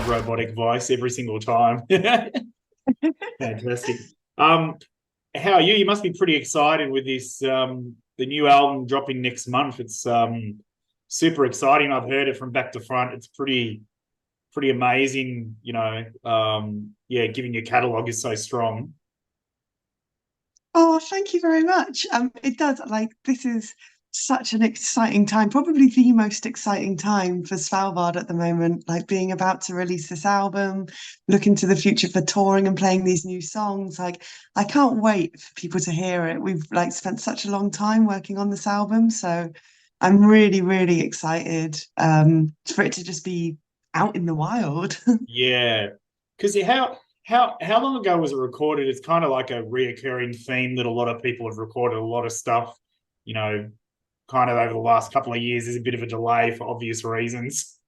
robotic voice every single time. Fantastic. How are you? You must be pretty excited with this the new album dropping next month. It's super exciting. I've heard it from back to front. It's pretty amazing, you know. Yeah, given your catalog is so strong. Oh, thank you very much. It does, like, this is such an exciting time, probably the most exciting time for Svalbard at the moment, like being about to release this album, looking to the future for touring and playing these new songs. Like, I can't wait for people to hear it. We've like spent such a long time working on this album, so I'm really, really excited for it to just be out in the wild. Yeah, because how long ago was it recorded? It's kind of like a reoccurring theme that a lot of people have recorded a lot of stuff, you know, kind of over the last couple of years. There's a bit of a delay for obvious reasons.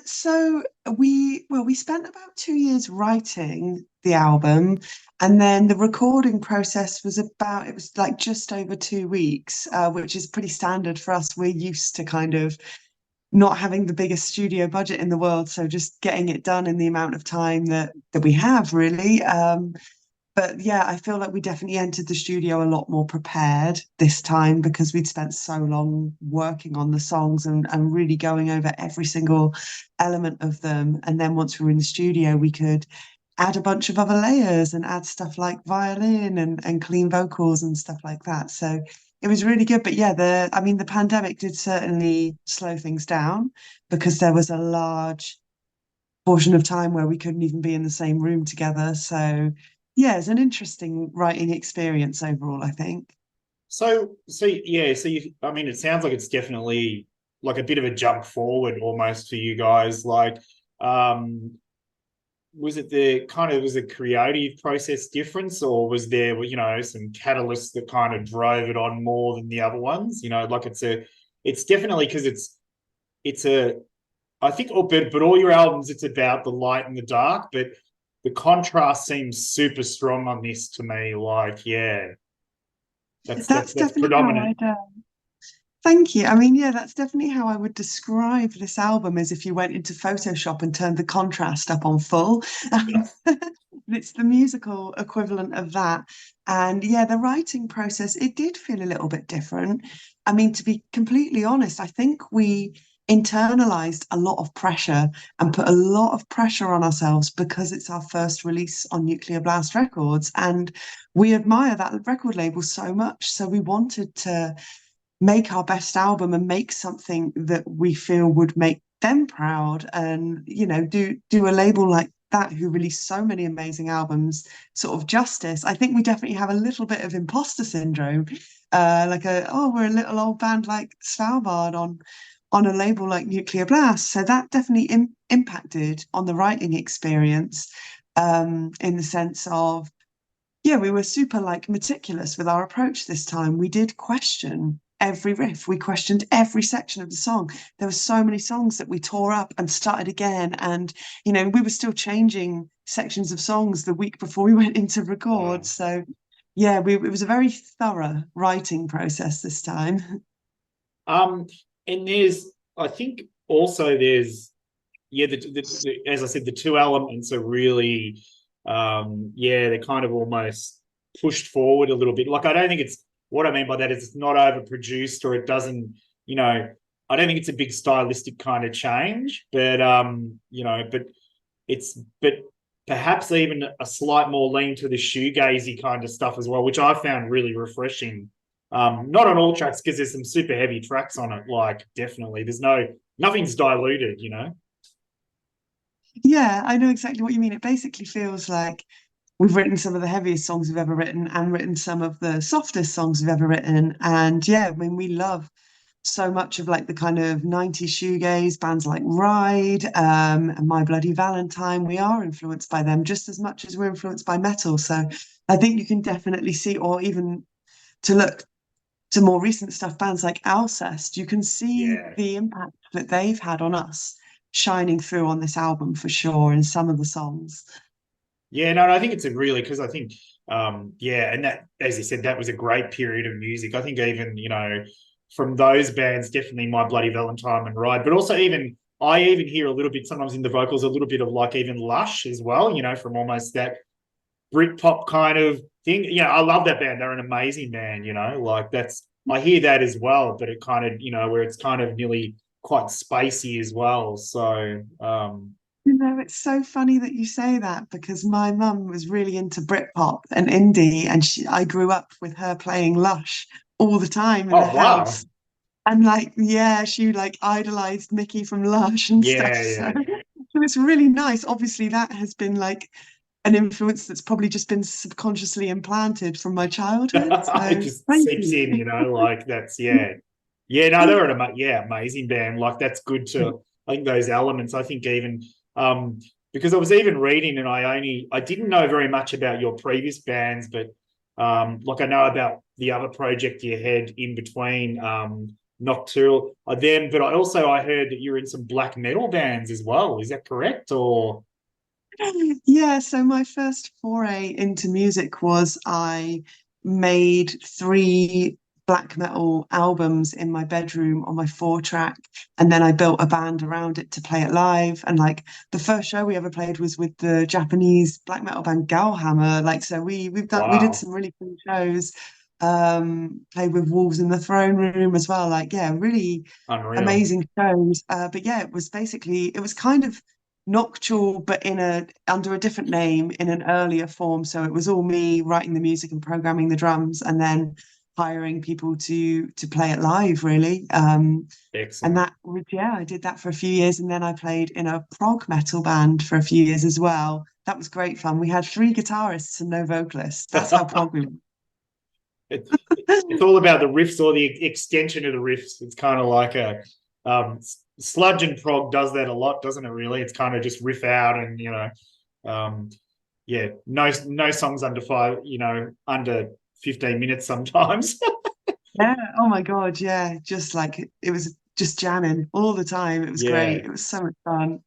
So we spent about 2 years writing the album, and then the recording process was it was like just over 2 weeks, which is pretty standard for us. We're used to kind of not having the biggest studio budget in the world, so just getting it done in the amount of time that we have, really. But yeah, I feel like we definitely entered the studio a lot more prepared this time because we'd spent so long working on the songs and really going over every single element of them. And then once we were in the studio, we could add a bunch of other layers and add stuff like violin and clean vocals and stuff like that. So it was really good. But yeah, I mean, the pandemic did certainly slow things down because there was a large portion of time where we couldn't even be in the same room together. So yeah, it's an interesting writing experience overall, I think. So yeah, I mean, it sounds like it's definitely like a bit of a jump forward almost for you guys. Like, um, was it was a creative process difference, or was there, you know, some catalysts that kind of drove it on more than the other ones? You know, like it's definitely because it's a, I think, but all your albums, it's about the light and the dark, but the contrast seems super strong on this to me. Like, yeah, That's that's definitely how predominant. I'd thank you. I mean, yeah, that's definitely how I would describe this album as if you went into Photoshop and turned the contrast up on full. It's the musical equivalent of that. And yeah, the writing process, it did feel a little bit different. I mean, to be completely honest, I think we internalized a lot of pressure and put a lot of pressure on ourselves because it's our first release on Nuclear Blast Records. And we admire that record label so much. So we wanted to make our best album and make something that we feel would make them proud, and do a label like that who released so many amazing albums sort of justice. I think we definitely have a little bit of imposter syndrome, like we're a little old band like Svalbard on a label like Nuclear Blast. So that definitely impacted on the writing experience, in the sense of, yeah, we were super like meticulous with our approach this time. We did question every riff. We questioned every section of the song. There were so many songs that we tore up and started again. And, we were still changing sections of songs the week before we went into record. Wow. So yeah, it was a very thorough writing process this time. Um, and I think also yeah, as I said, the two elements are really, yeah, they're kind of almost pushed forward a little bit. Like, I don't think what I mean by that is it's not overproduced, or it doesn't, you know, I don't think it's a big stylistic kind of change, but, but perhaps even a slight more lean to the shoegazy kind of stuff as well, which I found really refreshing. Not on all tracks because there's some super heavy tracks on it. Like, definitely, nothing's diluted. You know. Yeah, I know exactly what you mean. It basically feels like we've written some of the heaviest songs we've ever written and written some of the softest songs we've ever written. And yeah, I mean, we love so much of like the kind of 90s shoegaze bands like Ride, and My Bloody Valentine. We are influenced by them just as much as we're influenced by metal. So I think you can definitely see, or even to look to more recent stuff, bands like Alcest, you can see Yeah. the impact that they've had on us shining through on this album for sure in some of the songs. Yeah, no, I think it's a really, because I think, yeah, and that, as you said, that was a great period of music. I think even, from those bands, definitely My Bloody Valentine and Ride, but also even I even hear a little bit sometimes in the vocals, a little bit of like even Lush as well, from almost that Britpop kind of thing. I love that band. They're an amazing band, like I hear that as well, but it kind of, where it's kind of nearly quite spacey as well. So, It's so funny that you say that because my mum was really into Britpop and indie, and I grew up with her playing Lush all the time in the oh, wow. house. And like, yeah, she like idolized Mickey from Lush and stuff. Yeah, So, yeah. so it's really nice. Obviously, that has been like an influence that's probably just been subconsciously implanted from my childhood. It So just thank seeps you. in, like that's, yeah. Yeah, no, they're amazing band. Like that's good to, I think those elements, I think even, because I was even reading and I didn't know very much about your previous bands, but like I know about the other project you had in between, Nocturnal, them, but I heard that you're in some black metal bands as well. Is that correct? Or Yeah, so my first foray into music was I made three black metal albums in my bedroom on my four track, and then I built a band around it to play it live. And like the first show we ever played was with the Japanese black metal band Gowhammer. Like so we did wow, some really cool shows, played with Wolves in the Throne Room as well. Like, yeah, really unreal. amazing shows. But yeah, it was kind of Nocturnal, but in a under a different name in an earlier form. So it was all me writing the music and programming the drums, and then hiring people to play it live, really. And Excellent. that was, yeah, I did that for a few years, and then I played in a prog metal band for a few years as well. That was great fun. We had three guitarists and no vocalists. That's how prog we It, were. it's all about the riffs or the extension of the riffs. It's kind of like a sludge and prog does that a lot, doesn't it? Really, it's kind of just riff out and um, yeah, no songs under five, under 15 minutes sometimes. Yeah. Oh my God. Yeah. Just like it was just jamming all the time. It was Yeah. great. It was so much fun.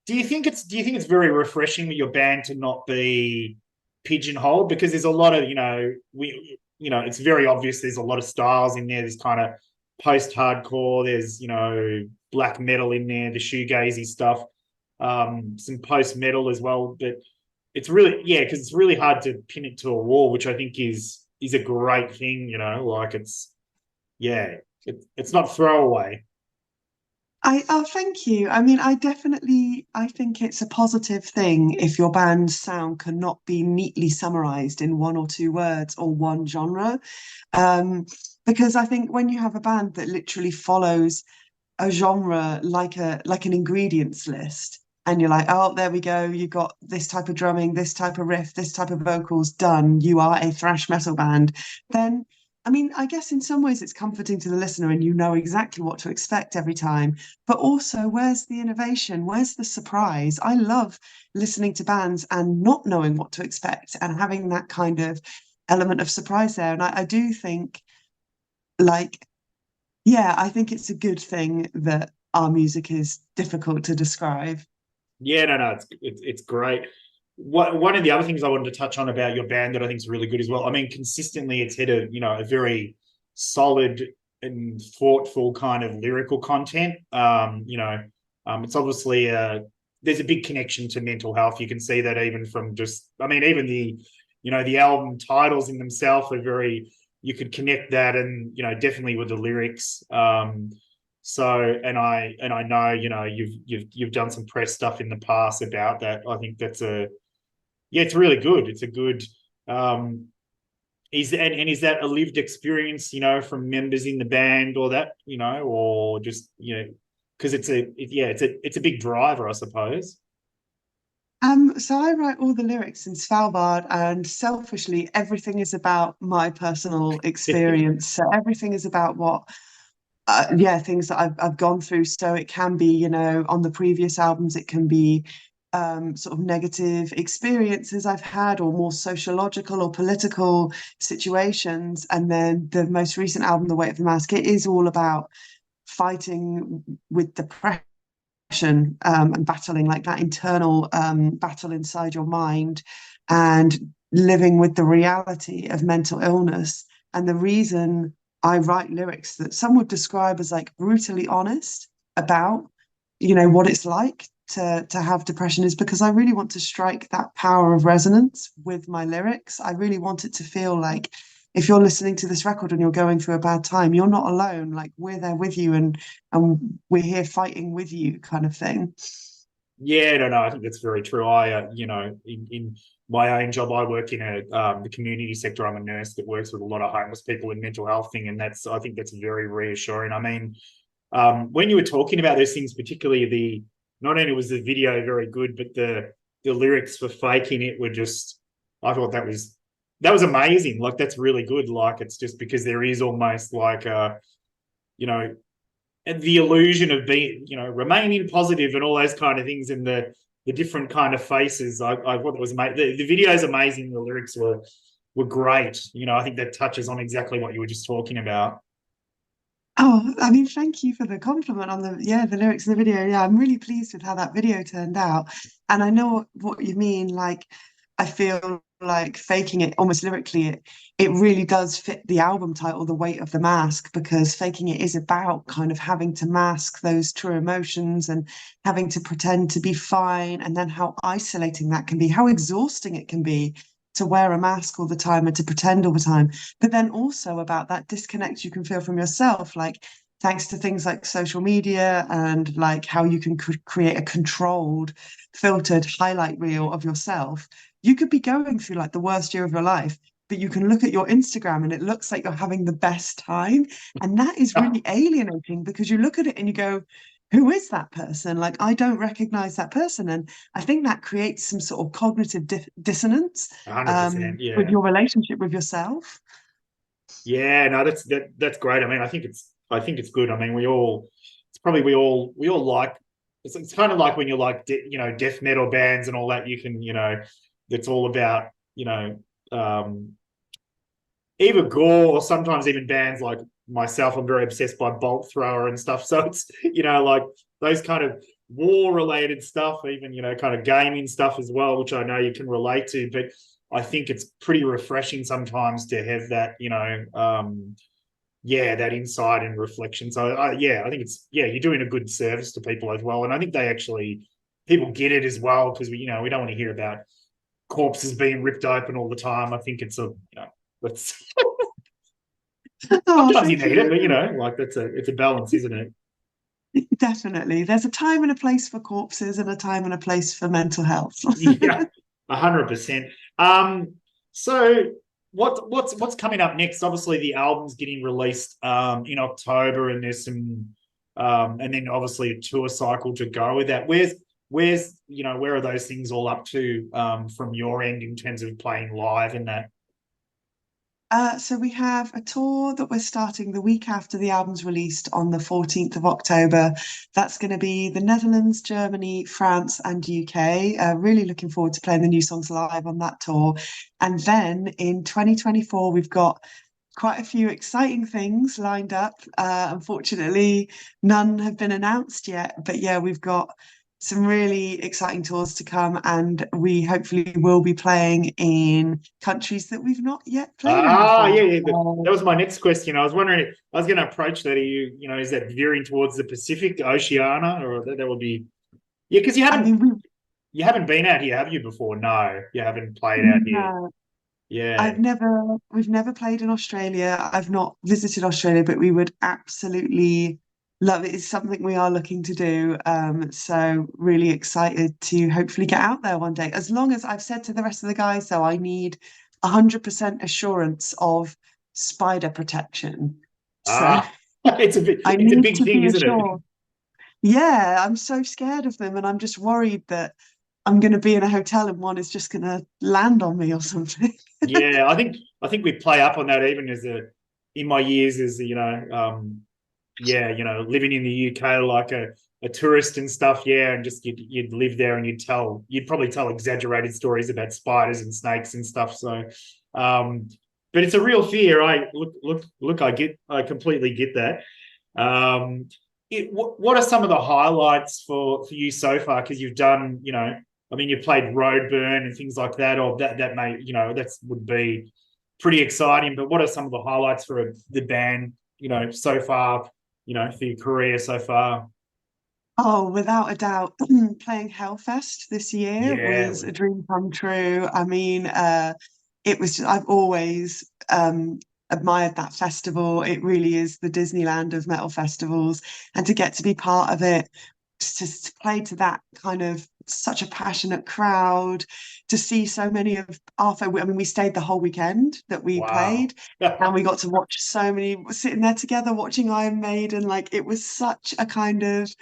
Do you think it's very refreshing with your band to not be pigeonholed? Because there's a lot of, it's very obvious there's a lot of styles in there. There's kind of post-hardcore, there's, black metal in there, the shoegazy stuff, some post-metal as well. But it's really, yeah, because it's really hard to pin it to a wall, which I think is a great thing, like yeah, it's not throwaway. Thank you. I mean, I think it's a positive thing if your band's sound cannot be neatly summarized in one or two words or one genre. Um, because I think when you have a band that literally follows a genre like an ingredients list, and you're like, oh, there we go, you've got this type of drumming, this type of riff, this type of vocals, done, you are a thrash metal band. Then I mean, I guess in some ways it's comforting to the listener and you know exactly what to expect every time. But also, where's the innovation? Where's the surprise? I love listening to bands and not knowing what to expect and having that kind of element of surprise there. And I do think, like, yeah, I think it's a good thing that our music is difficult to describe. Yeah, no, it's great. One of the other things I wanted to touch on about your band that I think is really good as well. I mean, consistently, it's had a very solid and thoughtful kind of lyrical content. It's obviously there's a big connection to mental health. You can see that even from just, I mean, even the album titles in themselves are very. You could connect that, and definitely with the lyrics. So, and I know, you've done some press stuff in the past about that. I think yeah, it's really good. It's a good, um, is that a lived experience, from members in the band or that, or just, because it's a big driver, I suppose. So I write all the lyrics in Svalbard, and selfishly, everything is about my personal experience. So everything is about yeah, things that I've gone through. So it can be, on the previous albums, it can be sort of negative experiences I've had, or more sociological or political situations. And then the most recent album, The Weight of the Mask, it is all about fighting with depression, and battling like that internal battle inside your mind, and living with the reality of mental illness. And the reason I write lyrics that some would describe as like brutally honest about what it's like to have depression, is because I really want to strike that power of resonance with my lyrics. I really want it to feel like if you're listening to this record and you're going through a bad time, you're not alone. Like we're there with you, and we're here fighting with you, kind of thing. Yeah, no, I think that's very true. In my own job, I work in the community sector. I'm a nurse that works with a lot of homeless people and mental health thing, and I think that's very reassuring. I mean, when you were talking about those things, particularly not only was the video very good, but the lyrics for Faking It were just, I thought that was amazing. Like that's really good. Like it's just because there is almost like you know, the illusion of being, remaining positive and all those kind of things, and the different kind of faces. I thought that was amazing. The video is amazing. The lyrics were great. I think that touches on exactly what you were just talking about. Oh, I mean, thank you for the compliment on the lyrics of the video. Yeah, I'm really pleased with how that video turned out. And I know what you mean. Like, I feel like Faking It, almost lyrically, it really does fit the album title, The Weight of the Mask, because Faking It is about kind of having to mask those true emotions and having to pretend to be fine, and then how isolating that can be, how exhausting it can be to wear a mask all the time and to pretend all the time, but then also about that disconnect you can feel from yourself, like thanks to things like social media and like how you can create a controlled, filtered highlight reel of yourself. You could be going through like the worst year of your life, but you can look at your Instagram and it looks like you're having the best time. And that is really alienating, because you look at it and you go, who is that person? Like, I don't recognize that person. And I think that creates some sort of cognitive dissonance 100%. with Yeah. your relationship with yourself. Yeah, no, that's great. I mean, I think it's good. I mean, we all like, it's kind of like when you like death metal bands and all that. You can, it's all about, um either gore or sometimes even bands like myself. I'm very obsessed by Bolt Thrower and stuff. So it's, like those kind of war related stuff, even, kind of gaming stuff as well, which I know you can relate to. But I think it's pretty refreshing sometimes to have that, that insight and reflection. So I think you're doing a good service to people as well. And I think people get it as well, because we don't want to hear about corpses being ripped open all the time. I think it's let's Oh, sometimes you thank need it, but you. like it's a balance, isn't it? Definitely. There's a time and a place for corpses and a time and a place for mental health. Yeah, 100%. So what's coming up next? Obviously, the album's getting released in October, and there's some and then obviously a tour cycle to go with that. Where are those things all up to from your end in terms of playing live and that? So we have a tour that we're starting the week after the album's released on the 14th of October. That's going to be the Netherlands, Germany, France, and UK. Really looking forward to playing the new songs live on that tour. And then in 2024, we've got quite a few exciting things lined up. Unfortunately, none have been announced yet. But yeah, we've got some really exciting tours to come, and we hopefully will be playing in countries that we've not yet played in Yeah, before. yeah. That was my next question. I was wondering, I was going to approach that. Are is that veering towards the Pacific, Oceania, or that would be, yeah, because I mean, we you haven't been out here, have you, before? No, you haven't played out here. no, Yeah. we've never played in Australia. I've not visited Australia, but we would absolutely love it. It's something we are looking to do. So really excited to hopefully get out there one day. As long as I've said to the rest of the guys, though, I need 100% assurance of spider protection. So Ah, it's a big, I it's a need big to thing, be isn't it? assured. Yeah, I'm so scared of them, and I'm just worried that I'm going to be in a hotel and one is just going to land on me or something. Yeah, I think we play up on that even in my years as living in the UK like a tourist and stuff. Yeah, and just you'd live there and you'd probably tell exaggerated stories about spiders and snakes and stuff. So, but it's a real fear. I completely get that. What are some of the highlights for you so far? Because you've done, I mean, you've played Roadburn and things like that, or that may, that would be pretty exciting. But what are some of the highlights for the band, so far, for your career so far? Oh, without a doubt, playing Hellfest this year Yeah, was a dream come true. I mean, it was I've always admired that festival. It really is the Disneyland of metal festivals, and to get to be part of it, to play to that kind of such a passionate crowd, to see so many of our I mean, we stayed the whole weekend that we wow. played. And we got to watch so many sitting there together watching Iron Maiden. Like it was such a kind of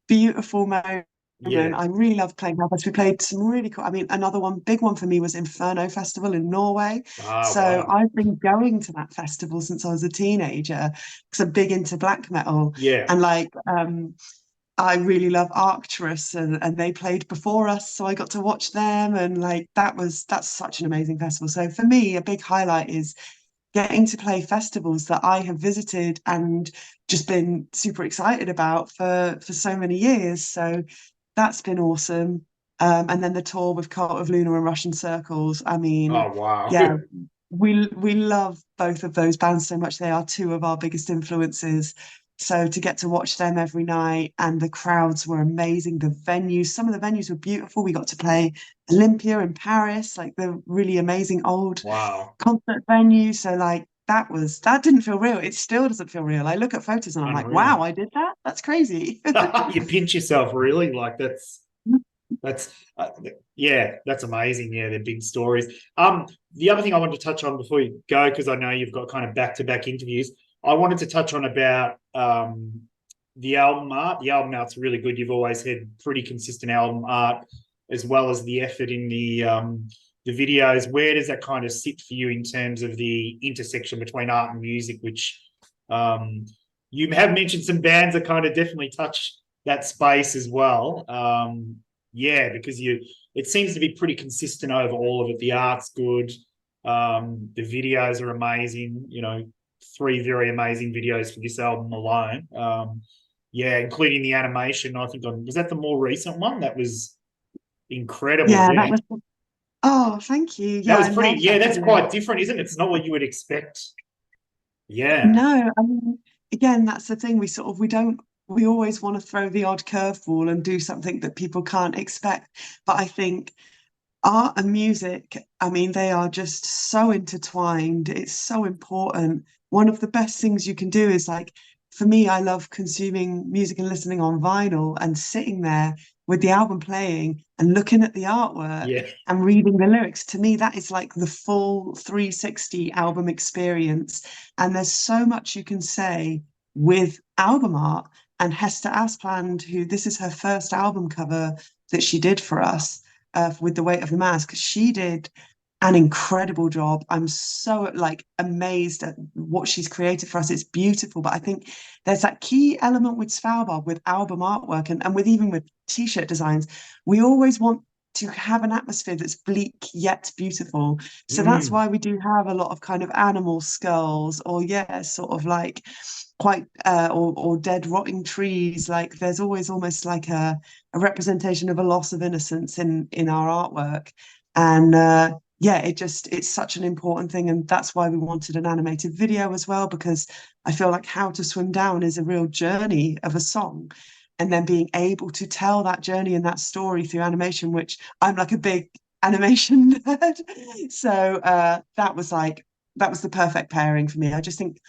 beautiful moment. Yeah. I really loved playing Belfast. We played some really cool. I mean, another one, big one for me was Inferno Festival in Norway. Ah, So wow. I've been going to that festival since I was a teenager because I'm big into black metal. Yeah. And like, I really love Arcturus and they played before us. So I got to watch them. And like, that's such an amazing festival. So for me, a big highlight is getting to play festivals that I have visited and just been super excited about for so many years. So that's been awesome. And then the tour with Cult of Luna and Russian Circles. I mean, Oh, wow. yeah, we love both of those bands so much. They are two of our biggest influences. So to get to watch them every night and the crowds were amazing. The venues, some of the venues were beautiful. We got to play Olympia in Paris, like the really amazing old Wow. concert venue. So like that didn't feel real. It still doesn't feel real. I look at photos and I'm like, Unreal. wow, I did that. That's crazy. You pinch yourself, really? Like that's yeah, that's amazing. Yeah, they're big stories. The other thing I wanted to touch on before you go, because I know you've got kind of back-to-back interviews, I wanted to touch on about the album art. The album art's really good. You've always had pretty consistent album art, as well as the effort in the videos. Where does that kind of sit for you in terms of the intersection between art and music? Which um, you have mentioned some bands that kind of definitely touch that space as well. Yeah, because it seems to be pretty consistent over all of it. The art's good. The videos are amazing. You know, three very amazing videos for this album alone. Yeah, including the animation. I think was that the more recent one? That was incredible. Yeah, that Yeah, was oh, thank you. that Yeah, was I pretty. love Yeah, that that's video. quite different, isn't it? It's not what you would expect. Yeah, No, I mean, again, that's the thing. We always want to throw the odd curveball and do something that people can't expect. But I think art and music, I mean, they are just so intertwined. It's so important. One of the best things you can do is like, for me, I love consuming music and listening on vinyl and sitting there with the album playing and looking at the artwork yeah. and reading the lyrics. To me, that is like the full 360 album experience. And there's so much you can say with album art. And Hester Aspland, who this is her first album cover that she did for us with The Weight of the Mask. She did an incredible job. I'm so like amazed at what she's created for us. It's beautiful, but I think there's that key element with Svalbard, with album artwork, and with even with t-shirt designs. We always want to have an atmosphere that's bleak yet beautiful. So that's Mm. why we do have a lot of kind of animal skulls, or yeah, sort of like quite or dead rotting trees. Like there's always almost like a representation of a loss of innocence in our artwork. And yeah, it's such an important thing. And that's why we wanted an animated video as well, because I feel like How to Swim Down is a real journey of a song. And then being able to tell that journey and that story through animation, which I'm like a big animation nerd. So that was the perfect pairing for me. I just think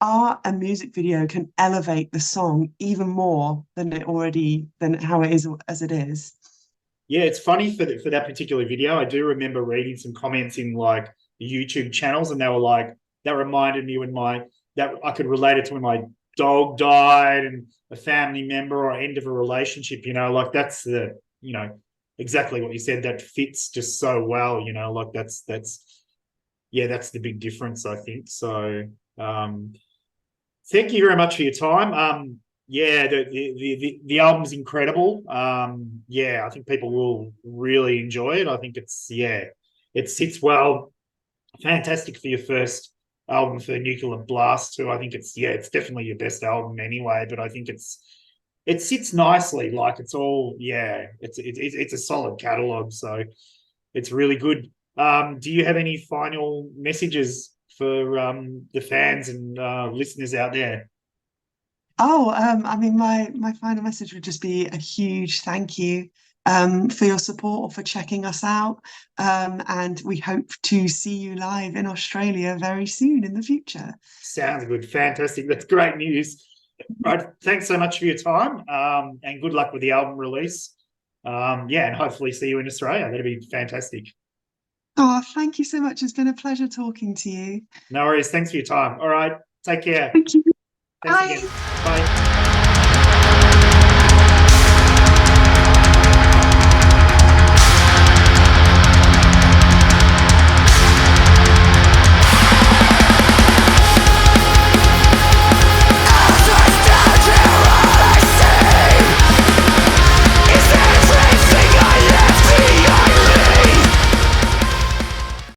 art and music video can elevate the song even more than how it is as it is. Yeah, it's funny for that particular video. I do remember reading some comments in like the YouTube channels, and they were like, that reminded me when my that I could relate it to when my dog died and a family member or end of a relationship. You know, like that's the exactly what you said. That fits just so well. You know, like that's yeah, that's the big difference, I think. So um, thank you very much for your time. Yeah, the album's incredible. Yeah, I think people will really enjoy it. I think it sits well. Fantastic for your first album for Nuclear Blast too. I think it's definitely your best album anyway. But I think it sits nicely. Like it's all it's a solid catalog. So it's really good. Do you have any final messages for the fans and listeners out there? Oh, I mean, my final message would just be a huge thank you for your support or for checking us out. And we hope to see you live in Australia very soon in the future. Sounds good. Fantastic. That's great news. Right. Thanks so much for your time. And good luck with the album release. Yeah, and hopefully see you in Australia. That'd be fantastic. Oh, thank you so much. It's been a pleasure talking to you. No worries. Thanks for your time. All right. Take care. Thank you. Thanks again. Bye. Bye.